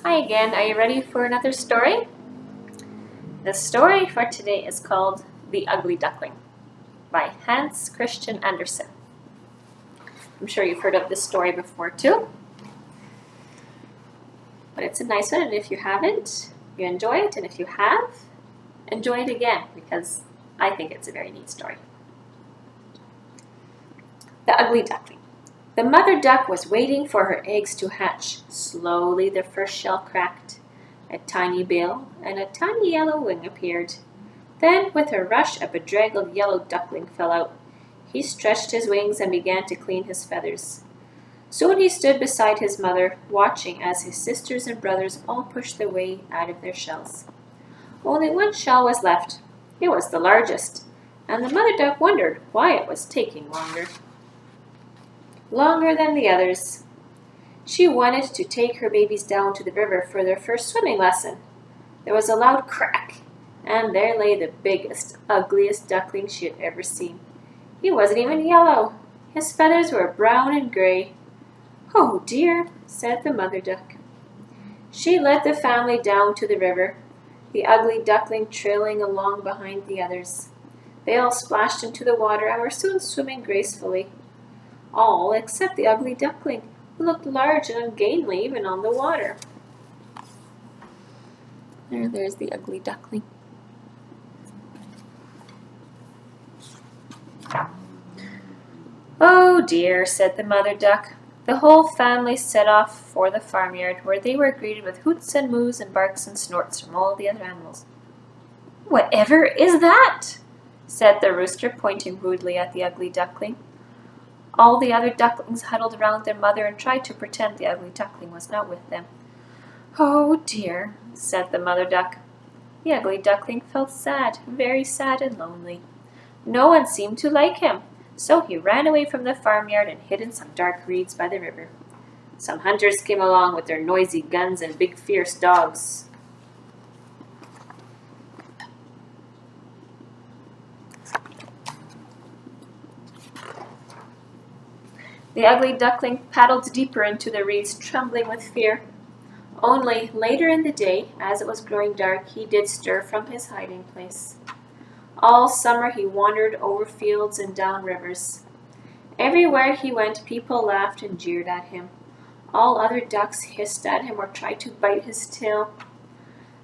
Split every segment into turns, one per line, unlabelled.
Hi again, are you ready for another story? The story for today is called The Ugly Duckling by Hans Christian Andersen. I'm sure you've heard of this story before too, but it's a nice one, and if you haven't, you enjoy it, and if you have, enjoy it again because I think it's a very neat story. The Ugly Duckling. The mother duck was waiting for her eggs to hatch. Slowly the first shell cracked. A tiny bill and a tiny yellow wing appeared. Then, with a rush, a bedraggled yellow duckling fell out. He stretched his wings and began to clean his feathers. Soon he stood beside his mother, watching as his sisters and brothers all pushed their way out of their shells. Only one shell was left. It was the largest, and the mother duck wondered why it was taking longer than the others. She wanted to take her babies down to the river for their first swimming lesson. There was a loud crack, and there lay the biggest, ugliest duckling she had ever seen. He wasn't even yellow. His feathers were brown and gray. "Oh dear," said the mother duck. She led the family down to the river, the ugly duckling trailing along behind the others. They all splashed into the water and were soon swimming gracefully. All except the ugly duckling, who looked large and ungainly even on the water. There's the ugly duckling. "Oh dear," said the mother duck. The whole family set off for the farmyard, where they were greeted with hoots and moos and barks and snorts from all the other animals. "Whatever is that?" said the rooster, pointing rudely at the ugly duckling. All the other ducklings huddled around their mother and tried to pretend the ugly duckling was not with them. "Oh dear," said the mother duck. The ugly duckling felt sad, very sad and lonely. No one seemed to like him, so he ran away from the farmyard and hid in some dark reeds by the river. Some hunters came along with their noisy guns and big fierce dogs. The ugly duckling paddled deeper into the reeds, trembling with fear. Only later in the day, as it was growing dark, he did stir from his hiding place. All summer he wandered over fields and down rivers. Everywhere he went, people laughed and jeered at him. All other ducks hissed at him or tried to bite his tail.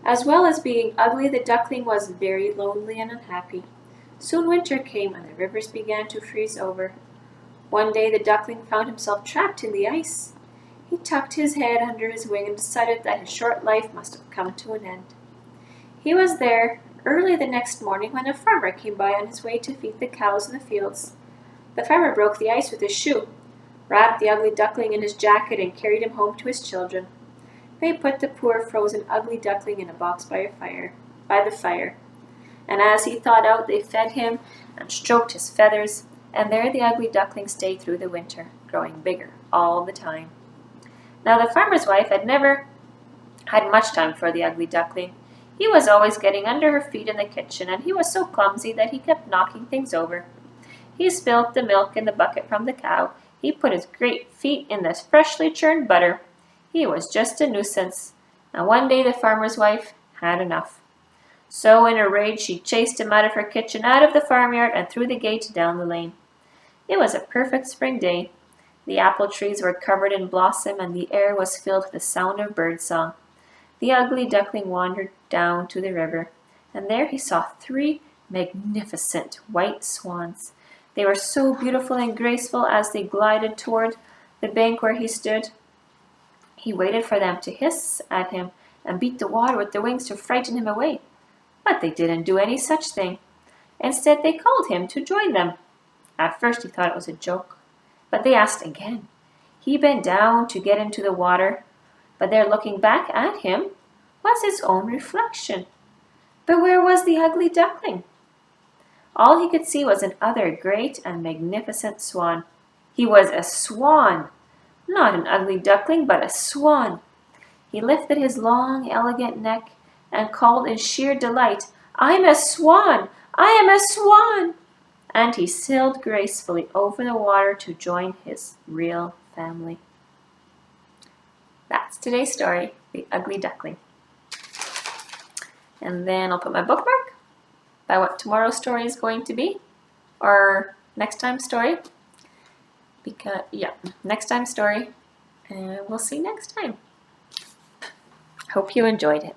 As well as being ugly, the duckling was very lonely and unhappy. Soon winter came and the rivers began to freeze over. One day the duckling found himself trapped in the ice. He tucked his head under his wing and decided that his short life must have come to an end. He was there early the next morning when a farmer came by on his way to feed the cows in the fields. The farmer broke the ice with his shoe, wrapped the ugly duckling in his jacket, and carried him home to his children. They put the poor frozen ugly duckling in a box by the fire. And as he thawed out, they fed him and stroked his feathers, and there the ugly duckling stayed through the winter, growing bigger all the time. Now the farmer's wife had never had much time for the ugly duckling. He was always getting under her feet in the kitchen, and he was so clumsy that he kept knocking things over. He spilt the milk in the bucket from the cow. He put his great feet in the freshly churned butter. He was just a nuisance, and one day the farmer's wife had enough. So in a rage she chased him out of her kitchen, out of the farmyard, and through the gate down the lane. It was a perfect spring day. The apple trees were covered in blossom, and the air was filled with the sound of birdsong. The ugly duckling wandered down to the river, and there he saw 3 magnificent white swans. They were so beautiful and graceful as they glided toward the bank where he stood. He waited for them to hiss at him and beat the water with their wings to frighten him away. But they didn't do any such thing. Instead, they called him to join them. At first he thought it was a joke, but they asked again. He bent down to get into the water, but there, looking back at him, was his own reflection. But where was the ugly duckling? All he could see was another great and magnificent swan. He was a swan, not an ugly duckling, but a swan. He lifted his long, elegant neck and called in sheer delight, "I'm a swan! I am a swan!" And he sailed gracefully over the water to join his real family. That's that's today's story, The Ugly Duckling. And then I'll put my bookmark by what tomorrow's story is going to be, or next time's story. Because, yeah, next time's story. And we'll see you next time. Hope you enjoyed it.